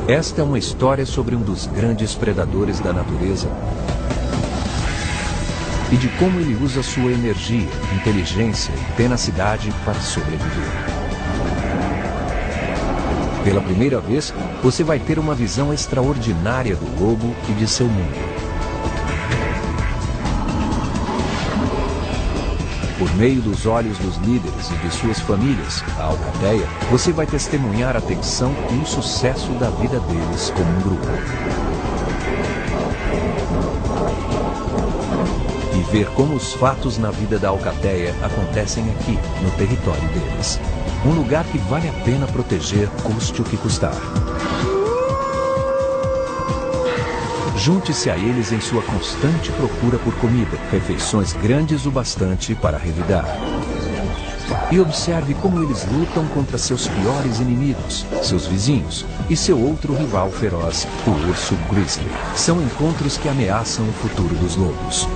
Esta é uma história sobre um dos grandes predadores da natureza e de como ele usa sua energia, inteligência e tenacidade para sobreviver. Pela primeira vez, você vai ter uma visão extraordinária do lobo e de seu mundo. Por meio dos olhos dos líderes e de suas famílias, a alcateia, você vai testemunhar a tensão e o sucesso da vida deles como um grupo. E ver como os fatos na vida da alcateia acontecem aqui, no território deles. Um lugar que vale a pena proteger, custe o que custar. Junte-se a eles em sua constante procura por comida, refeições grandes o bastante para revidar. E observe como eles lutam contra seus piores inimigos, seus vizinhos, e seu outro rival feroz, o urso grizzly. São encontros que ameaçam o futuro dos lobos.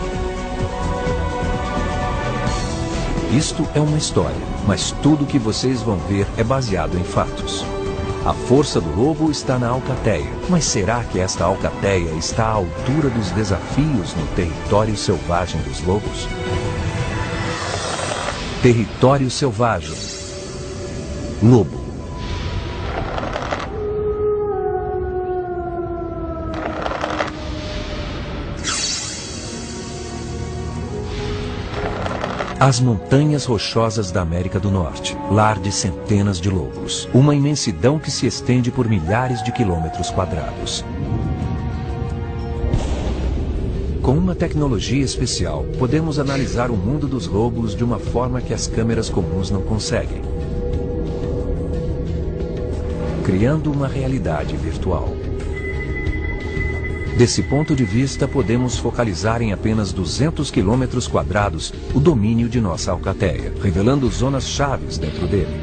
Isto é uma história, mas tudo que vocês vão ver é baseado em fatos. A força do lobo está na alcateia, mas será que esta alcateia está à altura dos desafios no território selvagem dos lobos? Território selvagem. Lobo. As montanhas rochosas da América do Norte, lar de centenas de lobos. Uma imensidão que se estende por milhares de quilômetros quadrados. Com uma tecnologia especial, podemos analisar o mundo dos lobos de uma forma que as câmeras comuns não conseguem. Criando uma realidade virtual. Desse ponto de vista, podemos focalizar em apenas 200 quilômetros quadrados o domínio de nossa alcateia, revelando zonas chaves dentro dele.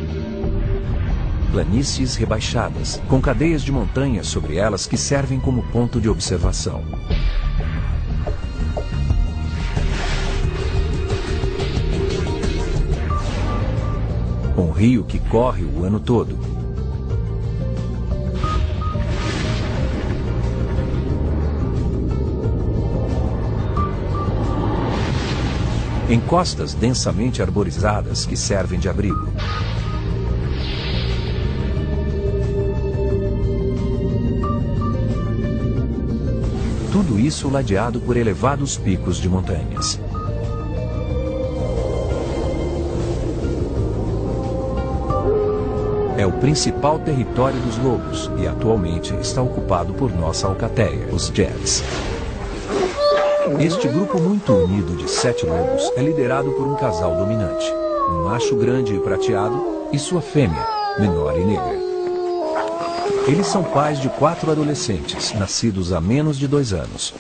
Planícies rebaixadas, com cadeias de montanhas sobre elas que servem como ponto de observação. Um rio que corre o ano todo. Encostas densamente arborizadas que servem de abrigo. Tudo isso ladeado por elevados picos de montanhas. É o principal território dos lobos e atualmente está ocupado por nossa alcateia, os Jets. Este grupo muito unido de 7 lobos é liderado por um casal dominante, um macho grande e prateado e sua fêmea, menor e negra. Eles são pais de 4 adolescentes, nascidos há menos de 2 anos.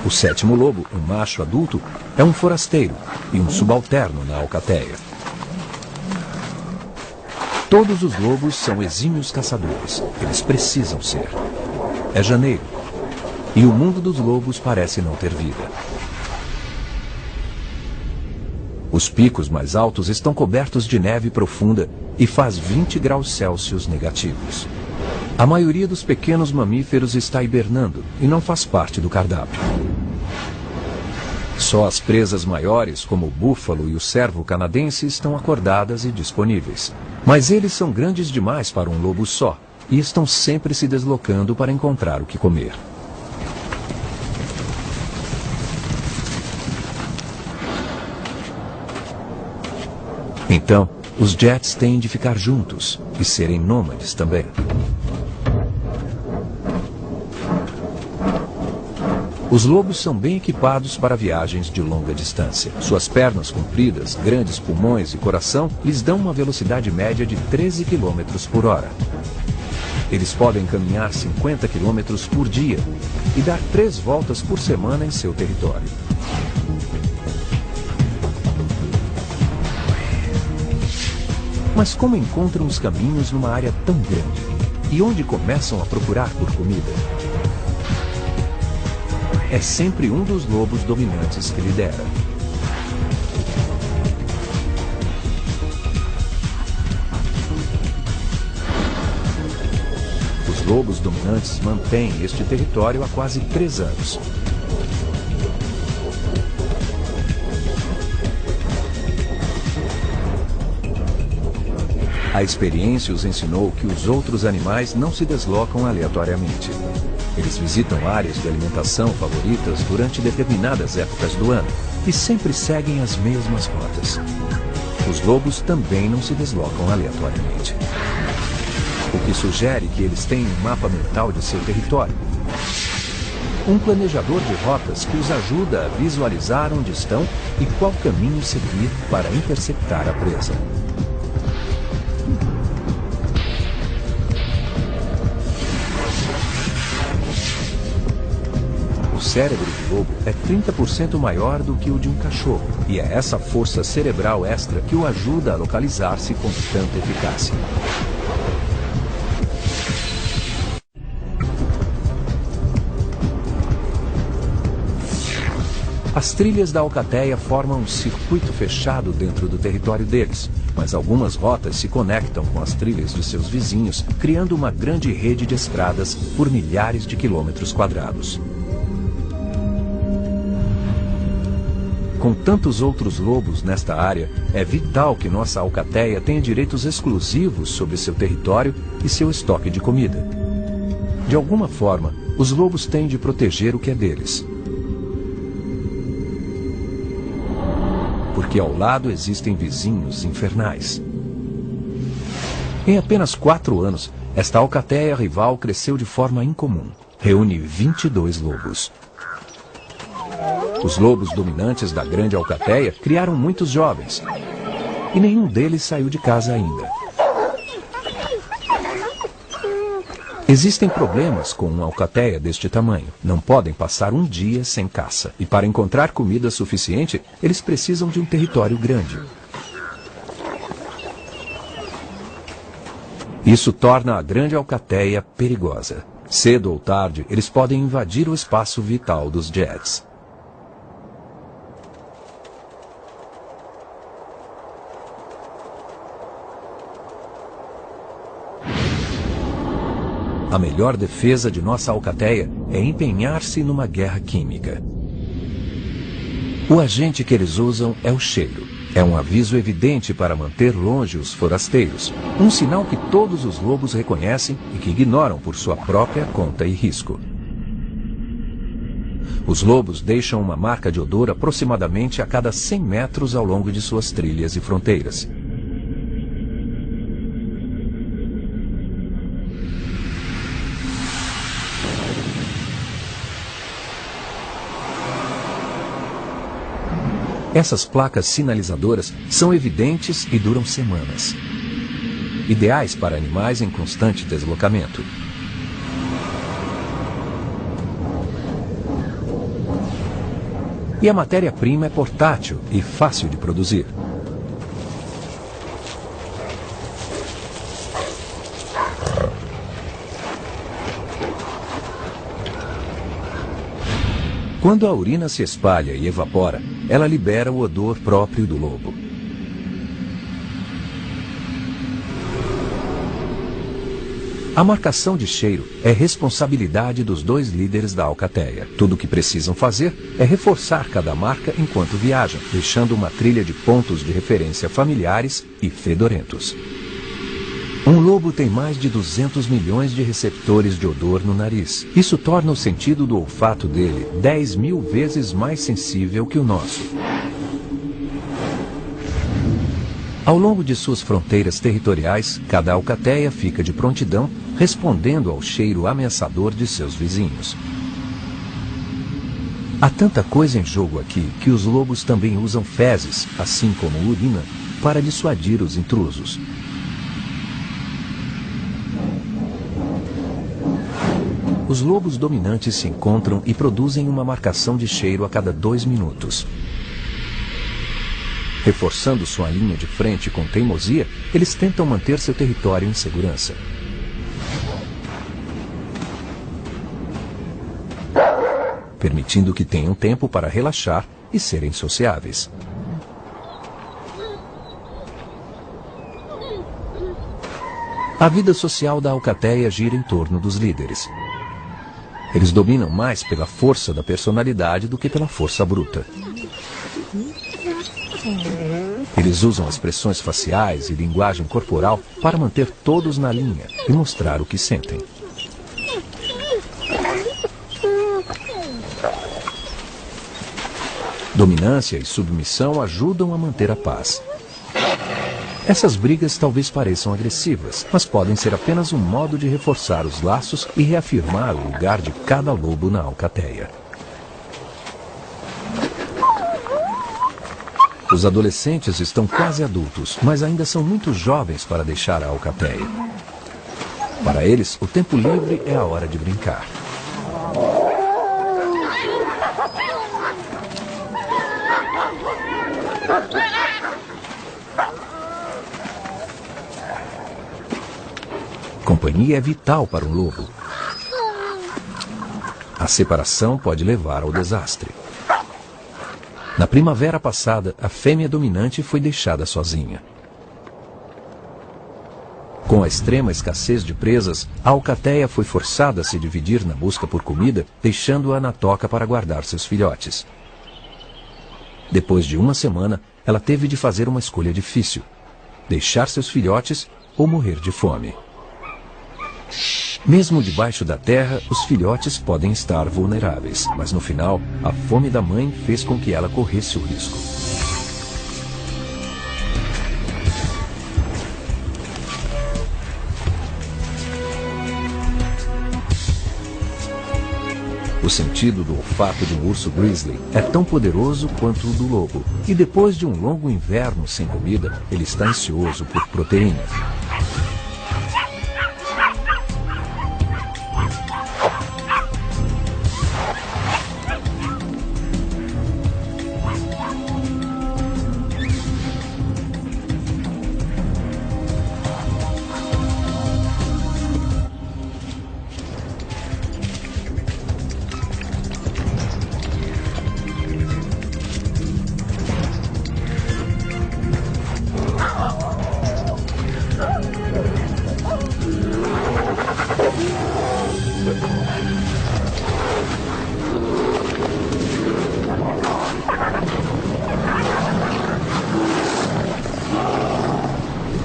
O 7º lobo, um macho adulto, é um forasteiro e um subalterno na alcateia. Todos os lobos são exímios caçadores, eles precisam ser. É janeiro, e o mundo dos lobos parece não ter vida. Os picos mais altos estão cobertos de neve profunda e faz 20 graus Celsius negativos. A maioria dos pequenos mamíferos está hibernando e não faz parte do cardápio. Só as presas maiores, como o búfalo e o cervo canadense, estão acordadas e disponíveis. Mas eles são grandes demais para um lobo só. E estão sempre se deslocando para encontrar o que comer. Então, os Jets têm de ficar juntos e serem nômades também. Os lobos são bem equipados para viagens de longa distância. Suas pernas compridas, grandes pulmões e coração lhes dão uma velocidade média de 13 km por hora. Eles podem caminhar 50 km por dia e dar 3 voltas por semana em seu território. Mas como encontram os caminhos numa área tão grande? E onde começam a procurar por comida? É sempre um dos lobos dominantes que lidera. Os lobos dominantes mantêm este território há quase 3 anos. A experiência os ensinou que os outros animais não se deslocam aleatoriamente. Eles visitam áreas de alimentação favoritas durante determinadas épocas do ano e sempre seguem as mesmas rotas. Os lobos também não se deslocam aleatoriamente, o que sugere que eles têm um mapa mental de seu território. Um planejador de rotas que os ajuda a visualizar onde estão e qual caminho seguir para interceptar a presa. O cérebro do lobo é 30% maior do que o de um cachorro, e é essa força cerebral extra que o ajuda a localizar-se com tanta eficácia. As trilhas da alcateia formam um circuito fechado dentro do território deles, mas algumas rotas se conectam com as trilhas de seus vizinhos, criando uma grande rede de estradas por milhares de quilômetros quadrados. Com tantos outros lobos nesta área, é vital que nossa alcateia tenha direitos exclusivos sobre seu território e seu estoque de comida. De alguma forma, os lobos têm de proteger o que é deles. Porque ao lado existem vizinhos infernais. Em apenas 4 anos, esta alcateia rival cresceu de forma incomum. Reúne 22 lobos. Os lobos dominantes da grande alcateia criaram muitos jovens, e nenhum deles saiu de casa ainda. Existem problemas com uma alcateia deste tamanho. Não podem passar um dia sem caça, e para encontrar comida suficiente, eles precisam de um território grande. Isso torna a grande alcateia perigosa. Cedo ou tarde, eles podem invadir o espaço vital dos Jets. A melhor defesa de nossa alcateia é empenhar-se numa guerra química. O agente que eles usam é o cheiro. É um aviso evidente para manter longe os forasteiros. Um sinal que todos os lobos reconhecem e que ignoram por sua própria conta e risco. Os lobos deixam uma marca de odor aproximadamente a cada 100 metros ao longo de suas trilhas e fronteiras. Essas placas sinalizadoras são evidentes e duram semanas. Ideais para animais em constante deslocamento. E a matéria-prima é portátil e fácil de produzir. Quando a urina se espalha e evapora, ela libera o odor próprio do lobo. A marcação de cheiro é responsabilidade dos 2 líderes da alcateia. Tudo o que precisam fazer é reforçar cada marca enquanto viajam, deixando uma trilha de pontos de referência familiares e fedorentos. Um lobo tem mais de 200 milhões de receptores de odor no nariz. Isso torna o sentido do olfato dele 10.000 vezes mais sensível que o nosso. Ao longo de suas fronteiras territoriais, cada alcateia fica de prontidão, respondendo ao cheiro ameaçador de seus vizinhos. Há tanta coisa em jogo aqui que os lobos também usam fezes, assim como urina, para dissuadir os intrusos. Os lobos dominantes se encontram e produzem uma marcação de cheiro a cada 2 minutos. Reforçando sua linha de frente com teimosia, eles tentam manter seu território em segurança. Permitindo que tenham tempo para relaxar e serem sociáveis. A vida social da alcateia gira em torno dos líderes. Eles dominam mais pela força da personalidade do que pela força bruta. Eles usam expressões faciais e linguagem corporal para manter todos na linha e mostrar o que sentem. Dominância e submissão ajudam a manter a paz. Essas brigas talvez pareçam agressivas, mas podem ser apenas um modo de reforçar os laços e reafirmar o lugar de cada lobo na alcateia. Os adolescentes estão quase adultos, mas ainda são muito jovens para deixar a alcateia. Para eles, o tempo livre é a hora de brincar. Companhia é vital para um lobo. A separação pode levar ao desastre. Na primavera passada, a fêmea dominante foi deixada sozinha. Com a extrema escassez de presas, a alcateia foi forçada a se dividir na busca por comida, deixando-a na toca para guardar seus filhotes. Depois de uma semana, ela teve de fazer uma escolha difícil: deixar seus filhotes ou morrer de fome. Mesmo debaixo da terra, os filhotes podem estar vulneráveis, mas no final, a fome da mãe fez com que ela corresse o risco. O sentido do olfato do urso grizzly é tão poderoso quanto o do lobo, e depois de um longo inverno sem comida, ele está ansioso por proteína.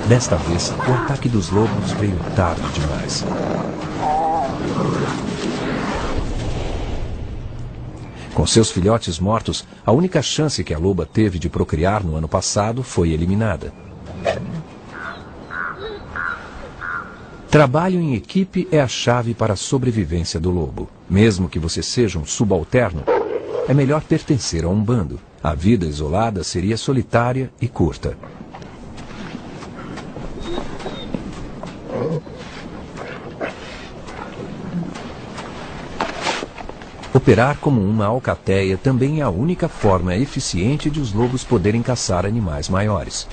Desta vez, o ataque dos lobos veio tarde demais. Com seus filhotes mortos, a única chance que a loba teve de procriar no ano passado foi eliminada. Trabalho em equipe é a chave para a sobrevivência do lobo. Mesmo que você seja um subalterno, é melhor pertencer a um bando. A vida isolada seria solitária e curta. Operar como uma alcateia também é a única forma eficiente de os lobos poderem caçar animais maiores.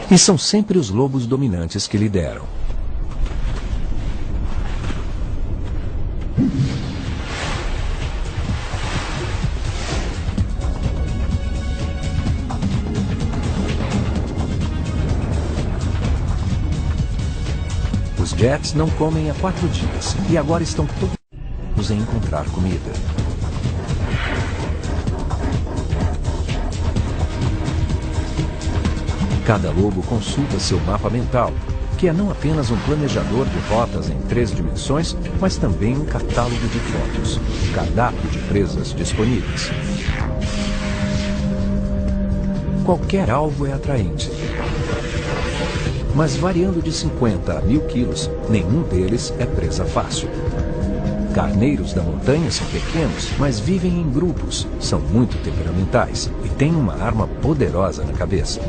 E são sempre os lobos dominantes que lideram. Os Jets não comem há 4 dias e agora estão todos em encontrar comida. Cada lobo consulta seu mapa mental, que é não apenas um planejador de rotas em 3 dimensões, mas também um catálogo de fotos, um cardápio de presas disponíveis. Qualquer alvo é atraente. Mas variando de 50 a 1000 quilos, nenhum deles é presa fácil. Carneiros da montanha são pequenos, mas vivem em grupos, são muito temperamentais e têm uma arma poderosa na cabeça.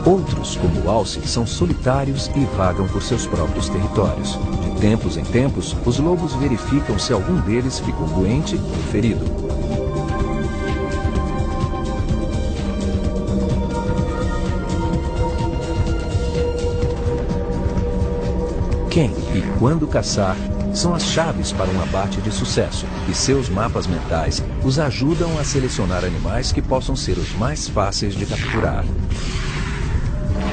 Outros, como o alce, são solitários e vagam por seus próprios territórios. De tempos em tempos, os lobos verificam se algum deles ficou doente ou ferido. Quem e quando caçar são as chaves para um abate de sucesso, e seus mapas mentais os ajudam a selecionar animais que possam ser os mais fáceis de capturar.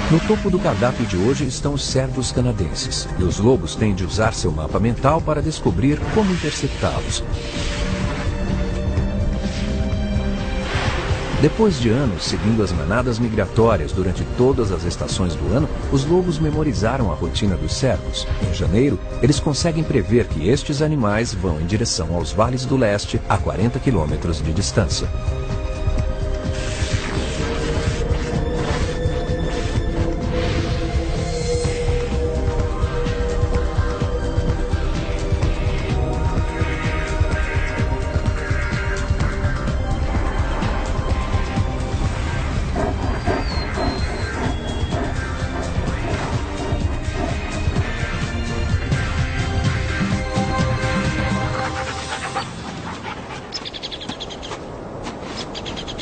No topo do cardápio de hoje estão os cervos canadenses, e os lobos têm de usar seu mapa mental para descobrir como interceptá-los. Depois de anos seguindo as manadas migratórias durante todas as estações do ano, os lobos memorizaram a rotina dos cervos. Em janeiro, eles conseguem prever que estes animais vão em direção aos vales do leste a 40 quilômetros de distância.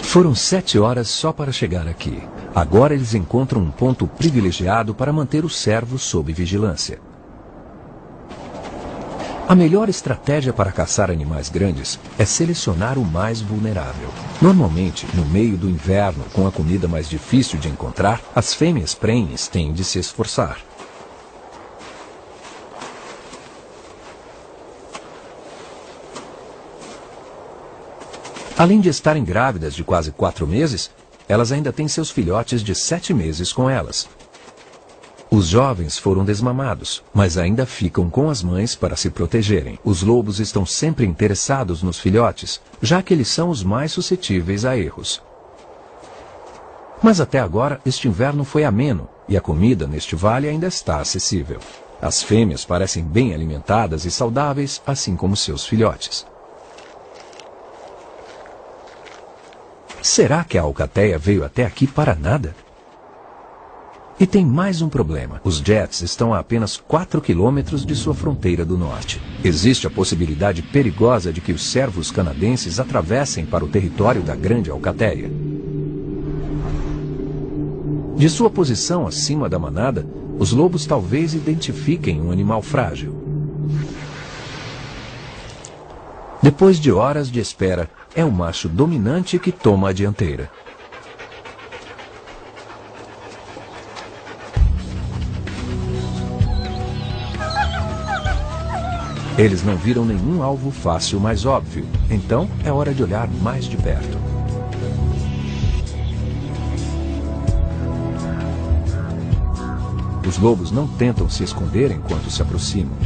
Foram 7 horas só para chegar aqui. Agora eles encontram um ponto privilegiado para manter os cervos sob vigilância. A melhor estratégia para caçar animais grandes é selecionar o mais vulnerável. Normalmente, no meio do inverno, com a comida mais difícil de encontrar, as fêmeas prenhes têm de se esforçar. Além de estarem grávidas de quase 4 meses, elas ainda têm seus filhotes de 7 meses com elas. Os jovens foram desmamados, mas ainda ficam com as mães para se protegerem. Os lobos estão sempre interessados nos filhotes, já que eles são os mais suscetíveis a erros. Mas até agora, este inverno foi ameno, e a comida neste vale ainda está acessível. As fêmeas parecem bem alimentadas e saudáveis, assim como seus filhotes. Será que a alcateia veio até aqui para nada? E tem mais um problema. Os Jets estão a apenas 4 quilômetros de sua fronteira do norte. Existe a possibilidade perigosa de que os cervos canadenses atravessem para o território da grande alcateia. De sua posição acima da manada, os lobos talvez identifiquem um animal frágil. Depois de horas de espera, é o macho dominante que toma a dianteira. Eles não viram nenhum alvo fácil mais óbvio, então é hora de olhar mais de perto. Os lobos não tentam se esconder enquanto se aproximam.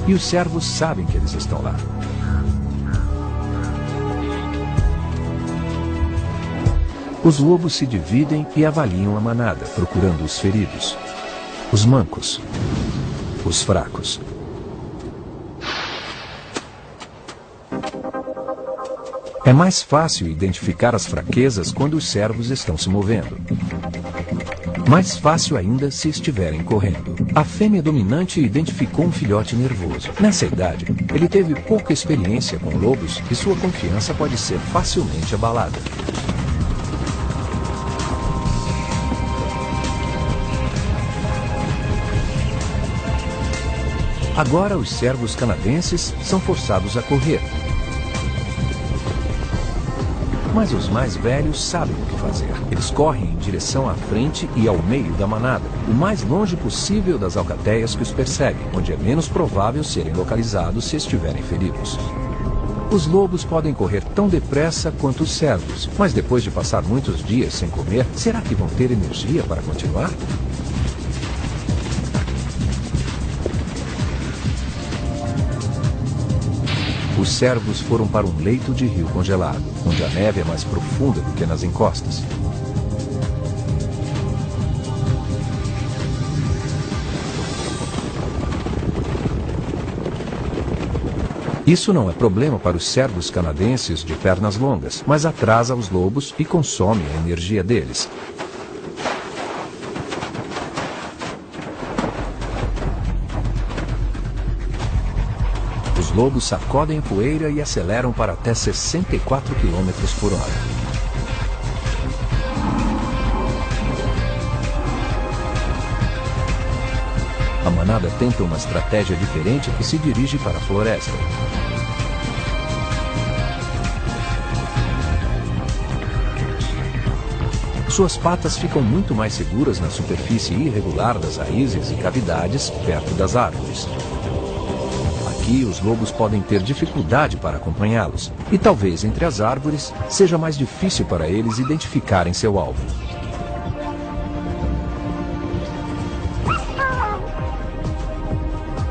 E os cervos sabem que eles estão lá. Os lobos se dividem e avaliam a manada, procurando os feridos, os mancos, os fracos. É mais fácil identificar as fraquezas quando os cervos estão se movendo. Mais fácil ainda se estiverem correndo. A fêmea dominante identificou um filhote nervoso. Nessa idade, ele teve pouca experiência com lobos e sua confiança pode ser facilmente abalada. Agora os cervos canadenses são forçados a correr. Mas os mais velhos sabem o que fazer. Eles correm em direção à frente e ao meio da manada, o mais longe possível das alcateias que os perseguem, onde é menos provável serem localizados se estiverem feridos. Os lobos podem correr tão depressa quanto os cervos, mas depois de passar muitos dias sem comer, será que vão ter energia para continuar? Os cervos foram para um leito de rio congelado, onde a neve é mais profunda do que nas encostas. Isso não é problema para os cervos canadenses de pernas longas, mas atrasa os lobos e consome a energia deles. Os lobos sacodem a poeira e aceleram para até 64 km por hora. manada tenta uma estratégia diferente e se dirige para a floresta. Suas patas ficam muito mais seguras na superfície irregular das raízes e cavidades perto das árvores. Aqui, os lobos podem ter dificuldade para acompanhá-los, e talvez entre as árvores seja mais difícil para eles identificarem seu alvo.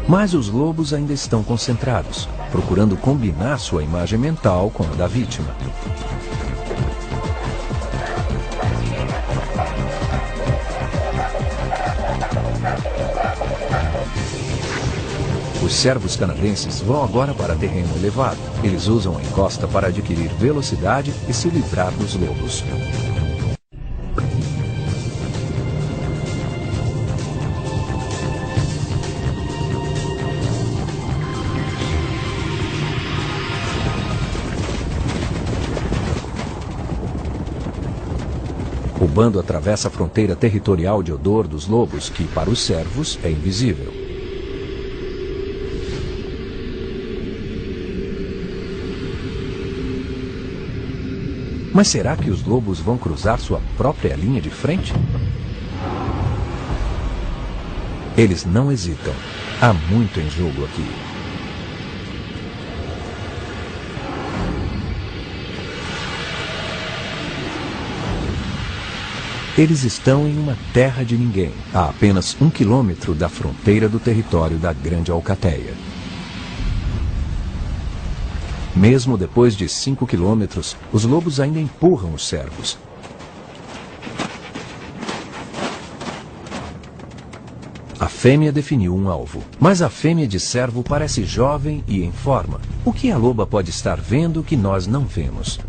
Mas os lobos ainda estão concentrados, procurando combinar sua imagem mental com a da vítima. Os servos canadenses vão agora para terreno elevado. Eles usam a encosta para adquirir velocidade e se livrar dos lobos. O bando atravessa a fronteira territorial de odor dos lobos, que para os servos é invisível. Mas será que os lobos vão cruzar sua própria linha de frente? Eles não hesitam. Há muito em jogo aqui. Eles estão em uma terra de ninguém, a apenas 1 quilômetro da fronteira do território da Grande Alcateia. Mesmo depois de 5 quilômetros, os lobos ainda empurram os servos. A fêmea definiu um alvo, mas a fêmea de servo parece jovem e em forma. O que a loba pode estar vendo que nós não vemos?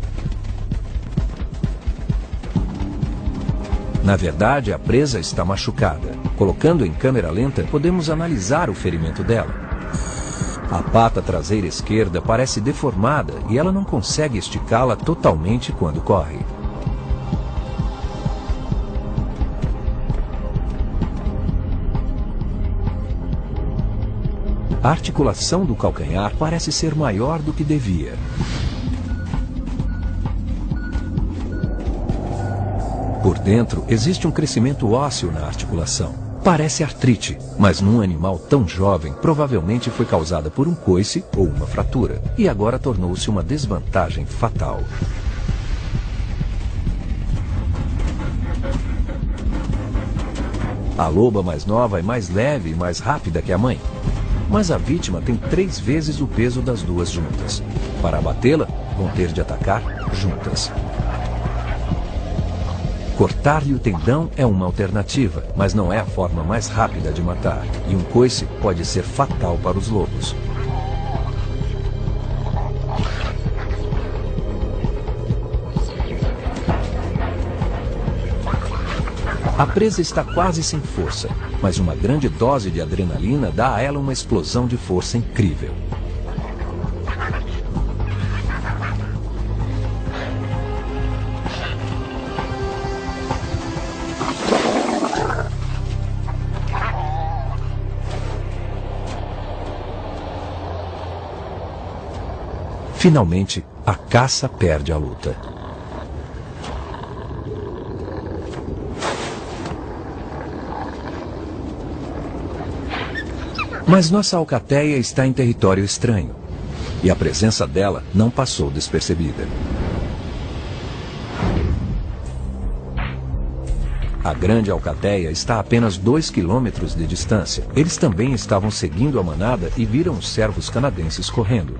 Na verdade, a presa está machucada. Colocando em câmera lenta, podemos analisar o ferimento dela. A pata traseira esquerda parece deformada e ela não consegue esticá-la totalmente quando corre. A articulação do calcanhar parece ser maior do que devia. Por dentro, existe um crescimento ósseo na articulação. Parece artrite, mas num animal tão jovem, provavelmente foi causada por um coice ou uma fratura, e agora tornou-se uma desvantagem fatal. A loba mais nova é mais leve e mais rápida que a mãe, mas a vítima tem 3 vezes o peso das duas juntas. Para abatê-la, vão ter de atacar juntas. Cortar-lhe o tendão é uma alternativa, mas não é a forma mais rápida de matar, e um coice pode ser fatal para os lobos. A presa está quase sem força, mas uma grande dose de adrenalina dá a ela uma explosão de força incrível. Finalmente, a caça perde a luta. Mas nossa alcateia está em território estranho, e a presença dela não passou despercebida. A Grande Alcateia está a apenas 2 quilômetros de distância. Eles também estavam seguindo a manada e viram os servos canadenses correndo.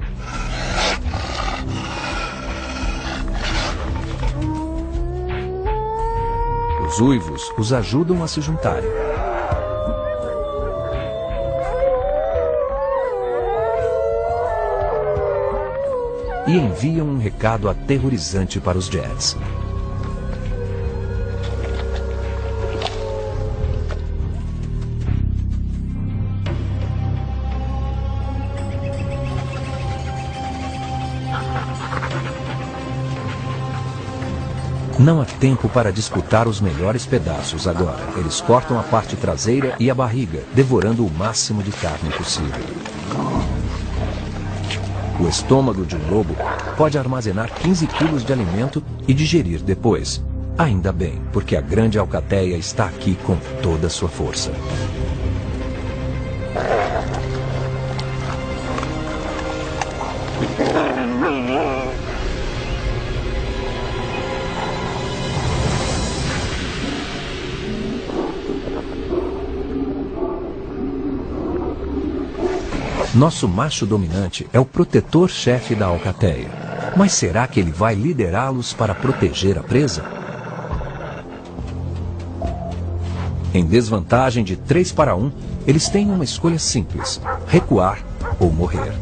Os uivos os ajudam a se juntarem. E enviam um recado aterrorizante para os Jets. Não há tempo para disputar os melhores pedaços agora. Eles cortam a parte traseira e a barriga, devorando o máximo de carne possível. O estômago de um lobo pode armazenar 15 quilos de alimento e digerir depois. Ainda bem, porque a grande alcateia está aqui com toda a sua força. Nosso macho dominante é o protetor-chefe da alcateia. Mas será que ele vai liderá-los para proteger a presa? Em desvantagem de 3 para 1, eles têm uma escolha simples: recuar ou morrer.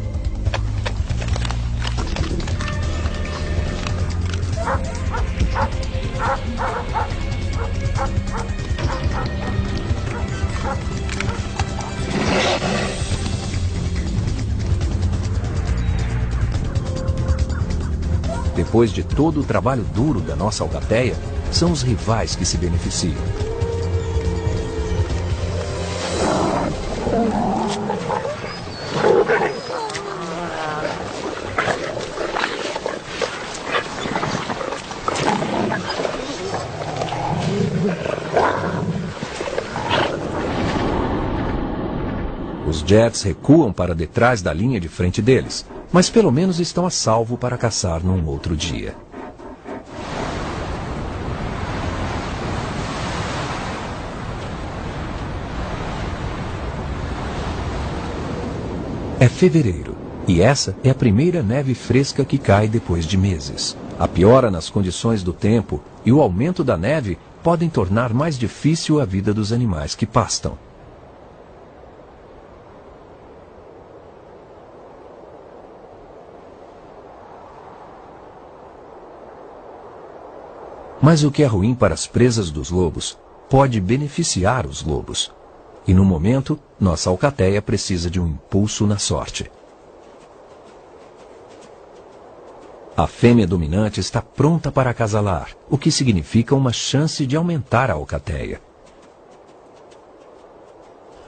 Depois de todo o trabalho duro da nossa alcateia, são os rivais que se beneficiam. Os Jets recuam para detrás da linha de frente deles, mas pelo menos estão a salvo para caçar num outro dia. É fevereiro, e essa é a primeira neve fresca que cai depois de meses. A piora nas condições do tempo e o aumento da neve podem tornar mais difícil a vida dos animais que pastam. Mas o que é ruim para as presas dos lobos pode beneficiar os lobos. E no momento, nossa alcateia precisa de um impulso na sorte. A fêmea dominante está pronta para acasalar, o que significa uma chance de aumentar a alcateia.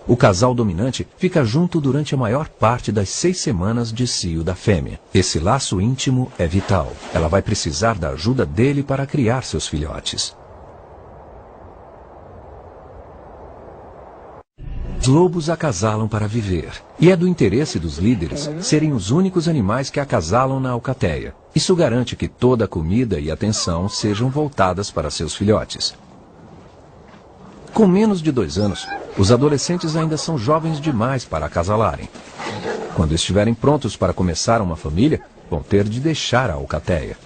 O casal dominante fica junto durante a maior parte das 6 semanas de cio da fêmea. Esse laço íntimo é vital. Ela vai precisar da ajuda dele para criar seus filhotes. Os lobos acasalam para viver. E é do interesse dos líderes serem os únicos animais que acasalam na alcateia. Isso garante que toda a comida e atenção sejam voltadas para seus filhotes. Com menos de 2 anos, os adolescentes ainda são jovens demais para acasalarem. Quando estiverem prontos para começar uma família, vão ter de deixar a alcateia.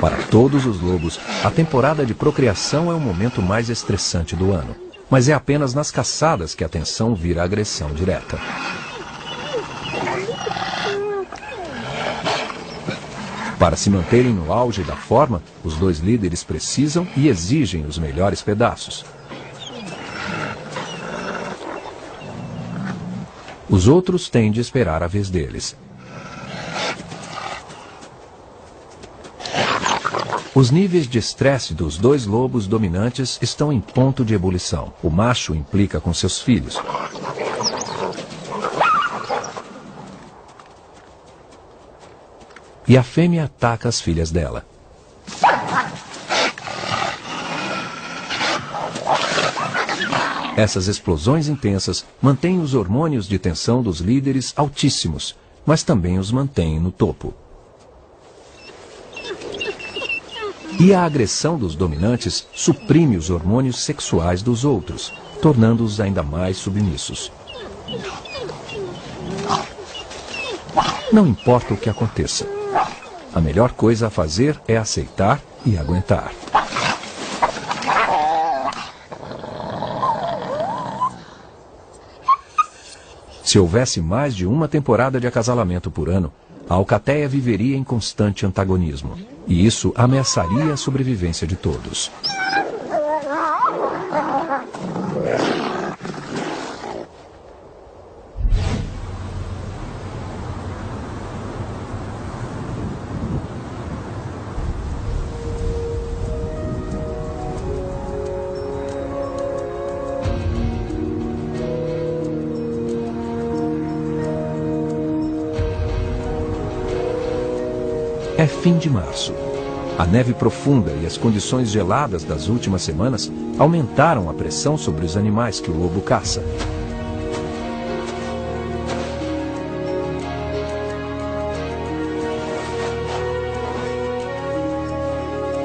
Para todos os lobos, a temporada de procriação é o momento mais estressante do ano. Mas é apenas nas caçadas que a tensão vira agressão direta. Para se manterem no auge da forma, os 2 líderes precisam e exigem os melhores pedaços. Os outros têm de esperar a vez deles. Os níveis de estresse dos 2 lobos dominantes estão em ponto de ebulição. O macho implica com seus filhos. E a fêmea ataca as filhas dela. Essas explosões intensas mantêm os hormônios de tensão dos líderes altíssimos, mas também os mantêm no topo. E a agressão dos dominantes suprime os hormônios sexuais dos outros, tornando-os ainda mais submissos. Não importa o que aconteça. A melhor coisa a fazer é aceitar e aguentar. Se houvesse mais de uma temporada de acasalamento por ano, a alcateia viveria em constante antagonismo. E isso ameaçaria a sobrevivência de todos. É fim de março. A neve profunda e as condições geladas das últimas semanas aumentaram a pressão sobre os animais que o lobo caça.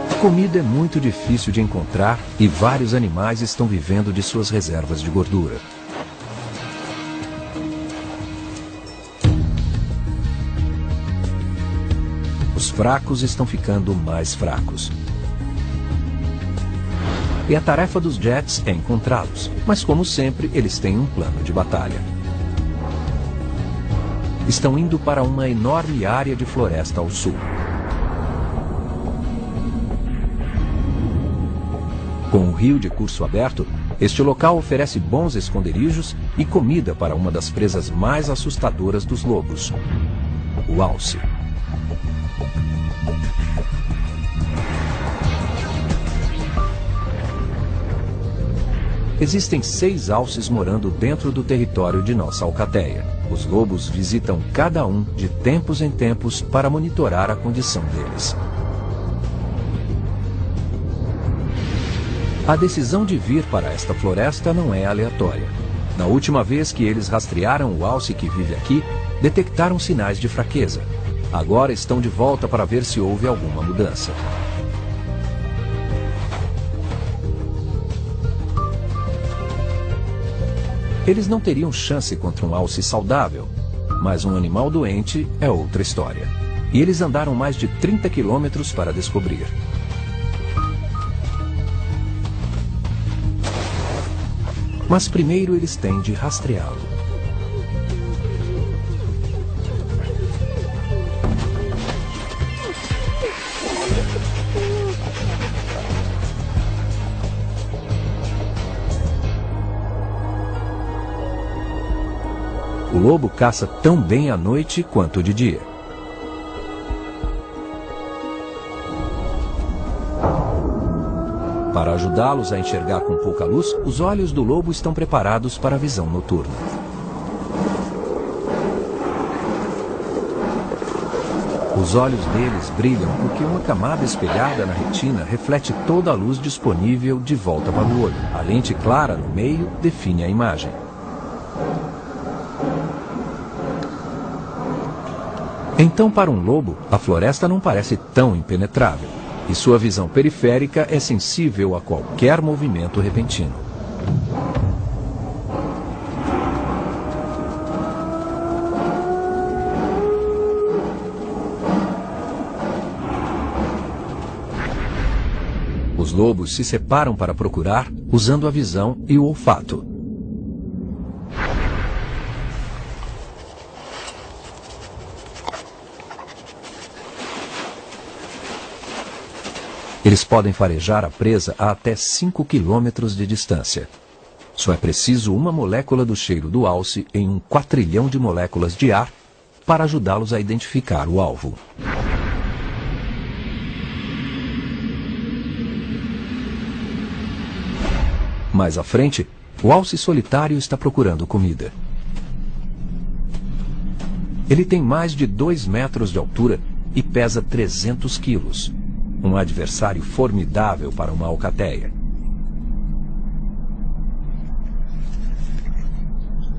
A comida é muito difícil de encontrar e vários animais estão vivendo de suas reservas de gordura. Os fracos estão ficando mais fracos. E a tarefa dos Jets é encontrá-los, mas como sempre, eles têm um plano de batalha. Estão indo para uma enorme área de floresta ao sul. Com o rio de curso aberto, este local oferece bons esconderijos e comida para uma das presas mais assustadoras dos lobos, o alce. Existem 6 alces morando dentro do território de nossa alcateia. Os lobos visitam cada um de tempos em tempos para monitorar a condição deles. A decisão de vir para esta floresta não é aleatória. Na última vez que eles rastrearam o alce que vive aqui, detectaram sinais de fraqueza. Agora estão de volta para ver se houve alguma mudança. Eles não teriam chance contra um alce saudável, mas um animal doente é outra história. E eles andaram mais de 30 quilômetros para descobrir. Mas primeiro eles têm de rastreá-lo. O lobo caça tão bem à noite quanto de dia. Para ajudá-los a enxergar com pouca luz, os olhos do lobo estão preparados para a visão noturna. Os olhos deles brilham porque uma camada espelhada na retina reflete toda a luz disponível de volta para o olho. A lente clara no meio define a imagem. Então, para um lobo, a floresta não parece tão impenetrável, e sua visão periférica é sensível a qualquer movimento repentino. Os lobos se separam para procurar, usando a visão e o olfato. Eles podem farejar a presa a até 5 quilômetros de distância. Só é preciso uma molécula do cheiro do alce em um quatrilhão de moléculas de ar para ajudá-los a identificar o alvo. Mais à frente, o alce solitário está procurando comida. Ele tem mais de 2 metros de altura e pesa 300 quilos. Um adversário formidável para uma alcateia.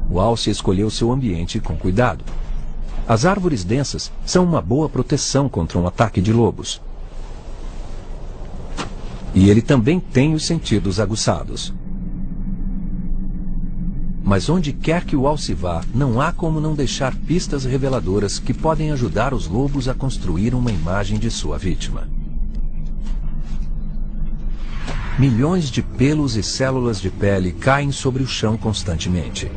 O alce escolheu seu ambiente com cuidado. As árvores densas são uma boa proteção contra um ataque de lobos. E ele também tem os sentidos aguçados. Mas onde quer que o alce vá, não há como não deixar pistas reveladoras que podem ajudar os lobos a construir uma imagem de sua vítima. Milhões de pelos e células de pele caem sobre o chão constantemente.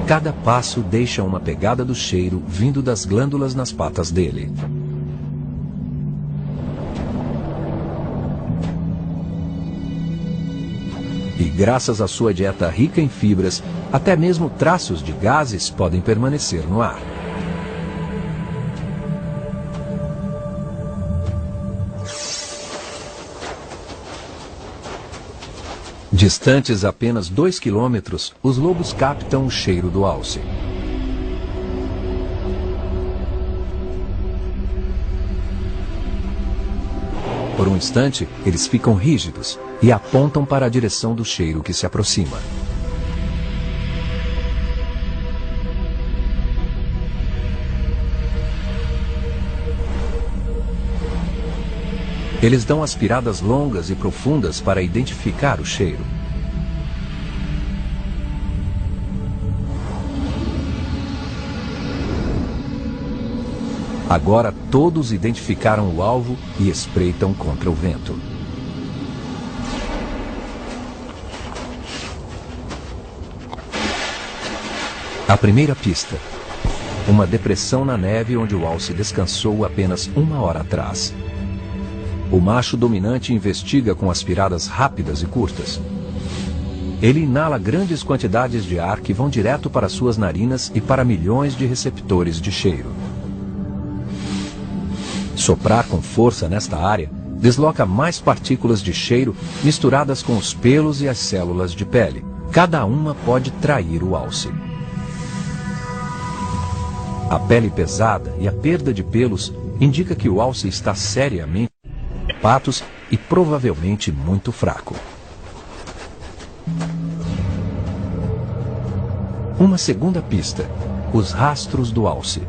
Cada passo deixa uma pegada do cheiro vindo das glândulas nas patas dele. E graças à sua dieta rica em fibras, até mesmo traços de gases podem permanecer no ar. Distantes apenas 2 quilômetros, os lobos captam o cheiro do alce. Por um instante, eles ficam rígidos e apontam para a direção do cheiro que se aproxima. Eles dão aspiradas longas e profundas para identificar o cheiro. Agora todos identificaram o alvo e espreitam contra o vento. A primeira pista. Uma depressão na neve onde o alce descansou apenas 1 hora atrás. O macho dominante investiga com aspiradas rápidas e curtas. Ele inala grandes quantidades de ar que vão direto para suas narinas e para milhões de receptores de cheiro. Soprar com força nesta área desloca mais partículas de cheiro misturadas com os pelos e as células de pele. Cada uma pode trair o alce. A pele pesada e a perda de pelos indica que o alce está seriamente patos e provavelmente muito fraco. Uma segunda pista: os rastros do alce.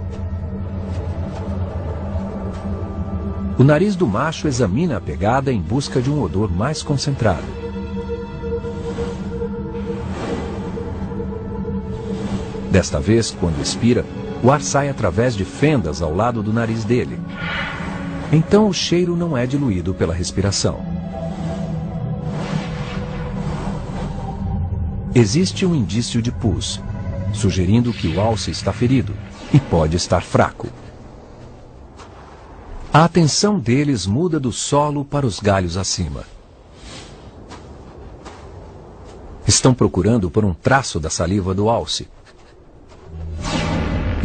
O nariz do macho examina a pegada em busca de um odor mais concentrado. Desta vez, quando expira, o ar sai através de fendas ao lado do nariz dele. Então o cheiro não é diluído pela respiração. Existe um indício de pus, sugerindo que o alce está ferido e pode estar fraco. A atenção deles muda do solo para os galhos acima. Estão procurando por um traço da saliva do alce.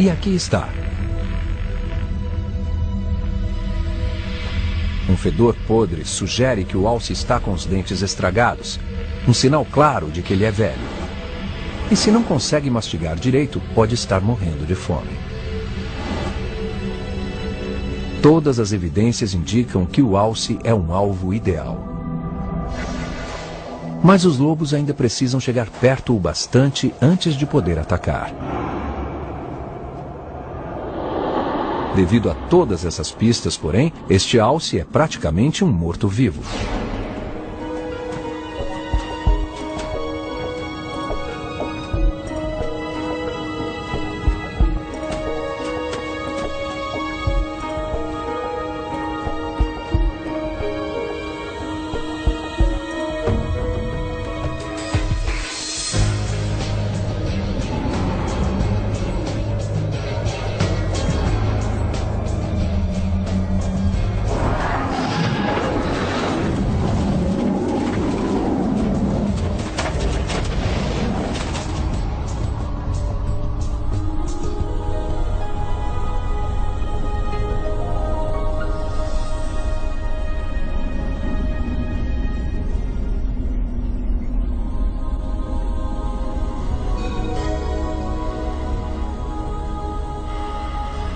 E aqui está. Um fedor podre sugere que o alce está com os dentes estragados, um sinal claro de que ele é velho. E se não consegue mastigar direito, pode estar morrendo de fome. Todas as evidências indicam que o alce é um alvo ideal. Mas os lobos ainda precisam chegar perto o bastante antes de poder atacar. Devido a todas essas pistas, porém, este alce é praticamente um morto-vivo.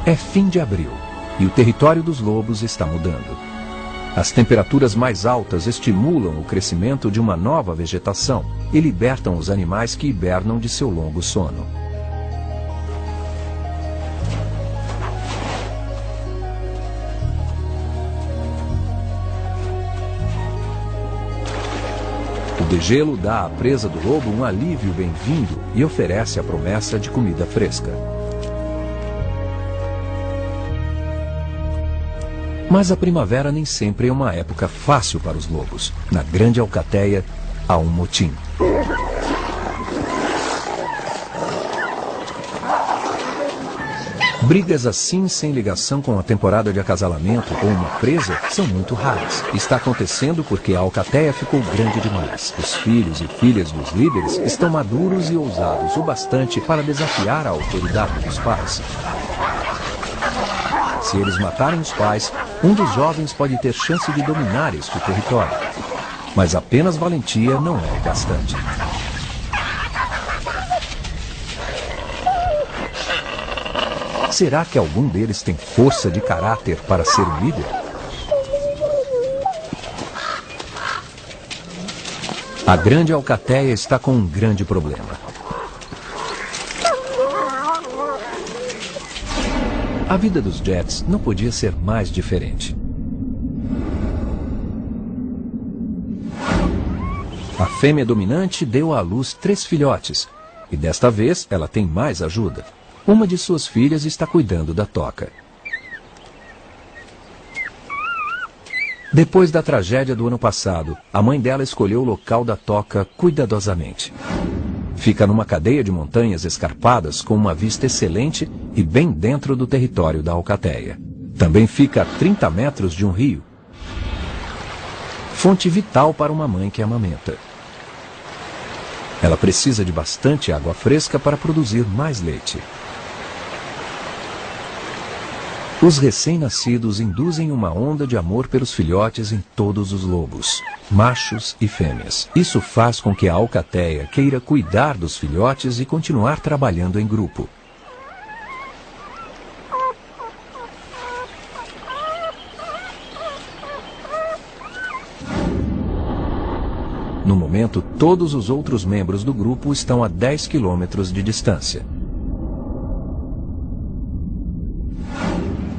É fim de abril e o território dos lobos está mudando. As temperaturas mais altas estimulam o crescimento de uma nova vegetação e libertam os animais que hibernam de seu longo sono. O degelo dá à presa do lobo um alívio bem-vindo e oferece a promessa de comida fresca. Mas a primavera nem sempre é uma época fácil para os lobos. Na Grande Alcateia, há um motim. Brigas assim, sem ligação com a temporada de acasalamento ou uma presa, são muito raras. Está acontecendo porque a alcateia ficou grande demais. Os filhos e filhas dos líderes estão maduros e ousados o bastante para desafiar a autoridade dos pais. Se eles matarem os pais, um dos jovens pode ter chance de dominar este território. Mas apenas valentia não é o bastante. Será que algum deles tem força de caráter para ser um líder? A grande alcateia está com um grande problema. A vida dos Jets não podia ser mais diferente. A fêmea dominante deu à luz 3 filhotes, e desta vez ela tem mais ajuda. Uma de suas filhas está cuidando da toca. Depois da tragédia do ano passado, a mãe dela escolheu o local da toca cuidadosamente. Fica numa cadeia de montanhas escarpadas com uma vista excelente e bem dentro do território da alcateia. Também fica a 30 metros de um rio. Fonte vital para uma mãe que amamenta. Ela precisa de bastante água fresca para produzir mais leite. Os recém-nascidos induzem uma onda de amor pelos filhotes em todos os lobos, machos e fêmeas. Isso faz com que a alcateia queira cuidar dos filhotes e continuar trabalhando em grupo. No momento, todos os outros membros do grupo estão a 10 quilômetros de distância.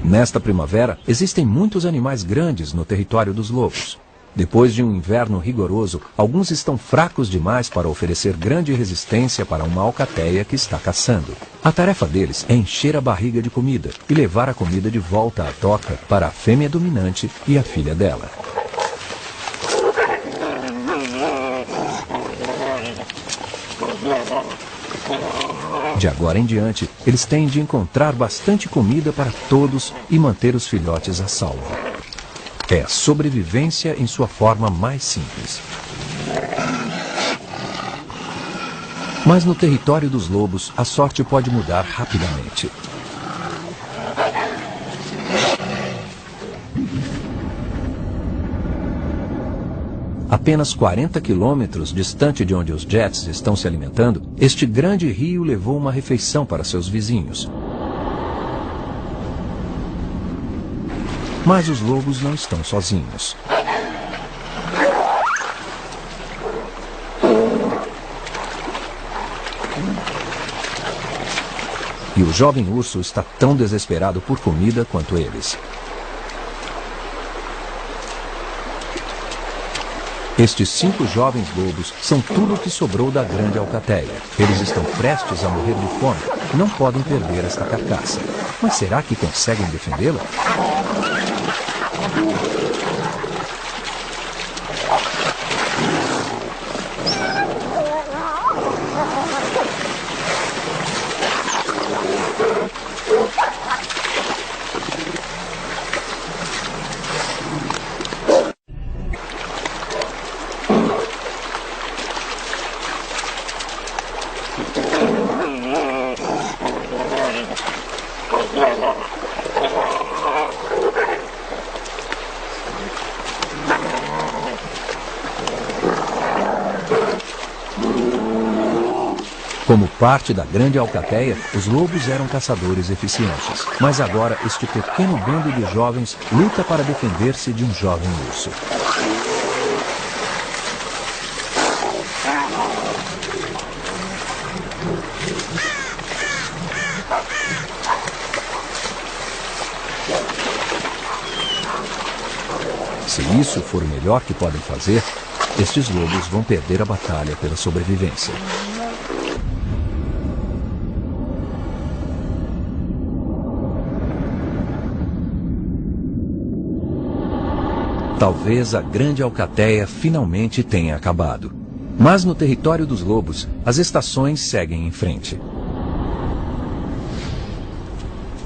Nesta primavera, existem muitos animais grandes no território dos lobos. Depois de um inverno rigoroso, alguns estão fracos demais para oferecer grande resistência para uma alcateia que está caçando. A tarefa deles é encher a barriga de comida e levar a comida de volta à toca para a fêmea dominante e a filha dela. De agora em diante, eles têm de encontrar bastante comida para todos e manter os filhotes a salvo. É a sobrevivência em sua forma mais simples. Mas no território dos lobos, a sorte pode mudar rapidamente. Apenas 40 quilômetros distante de onde os Jets estão se alimentando, este grande rio levou uma refeição para seus vizinhos. Mas os lobos não estão sozinhos. E o jovem urso está tão desesperado por comida quanto eles. Estes 5 jovens lobos são tudo o que sobrou da grande alcateia. Eles estão prestes a morrer de fome. Não podem perder esta carcaça. Mas será que conseguem defendê-la? Como parte da grande alcateia, os lobos eram caçadores eficientes. Mas agora este pequeno bando de jovens luta para defender-se de um jovem urso. Se isso for o melhor que podem fazer, estes lobos vão perder a batalha pela sobrevivência. Talvez a grande alcateia finalmente tenha acabado. Mas no território dos lobos, as estações seguem em frente.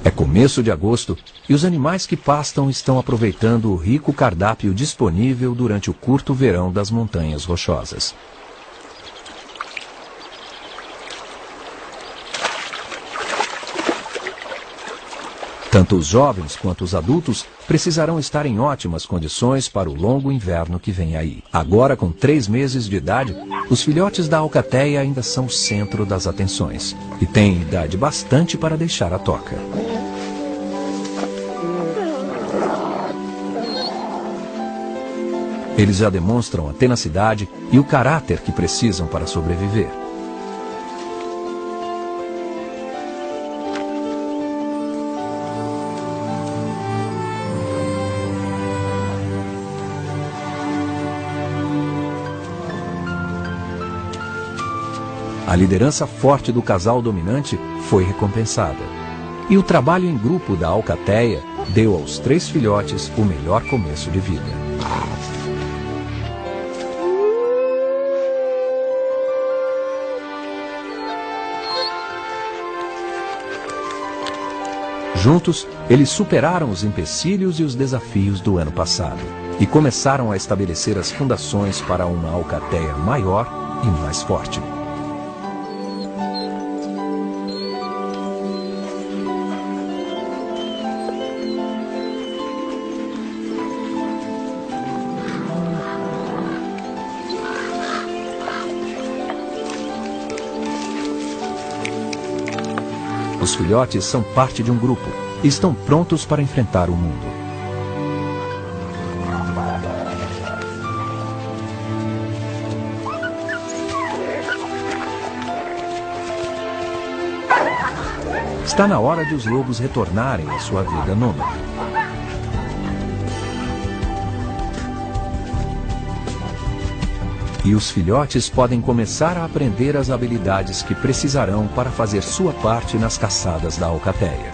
É começo de agosto e os animais que pastam estão aproveitando o rico cardápio disponível durante o curto verão das Montanhas Rochosas. Tanto os jovens quanto os adultos precisarão estar em ótimas condições para o longo inverno que vem aí. Agora, com 3 meses de idade, os filhotes da alcateia ainda são o centro das atenções e têm idade bastante para deixar a toca. Eles já demonstram a tenacidade e o caráter que precisam para sobreviver. A liderança forte do casal dominante foi recompensada. E o trabalho em grupo da alcateia deu aos 3 filhotes o melhor começo de vida. Juntos, eles superaram os empecilhos e os desafios do ano passado e começaram a estabelecer as fundações para uma alcateia maior e mais forte. Os filhotes são parte de um grupo e estão prontos para enfrentar o mundo. Está na hora de os lobos retornarem à sua vida nômade. E os filhotes podem começar a aprender as habilidades que precisarão para fazer sua parte nas caçadas da alcateia.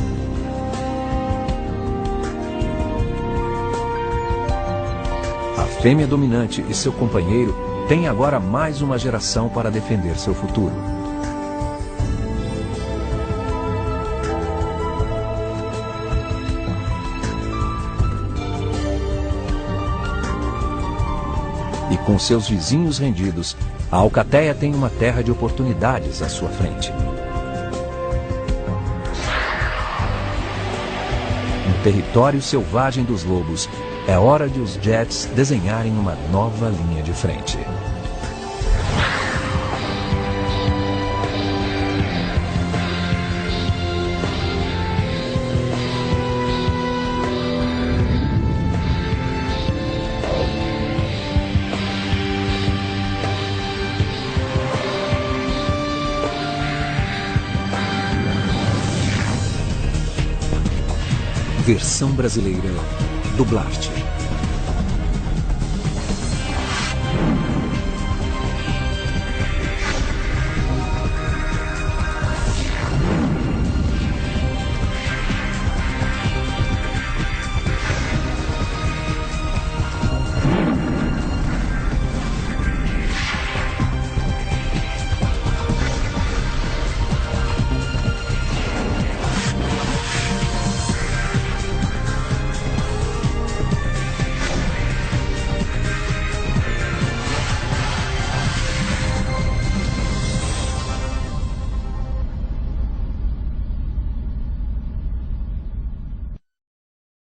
A fêmea dominante e seu companheiro têm agora mais uma geração para defender seu futuro. E com seus vizinhos rendidos, a alcateia tem uma terra de oportunidades à sua frente. No território selvagem dos lobos, é hora de os Jets desenharem uma nova linha de frente. Versão brasileira, Dublarte.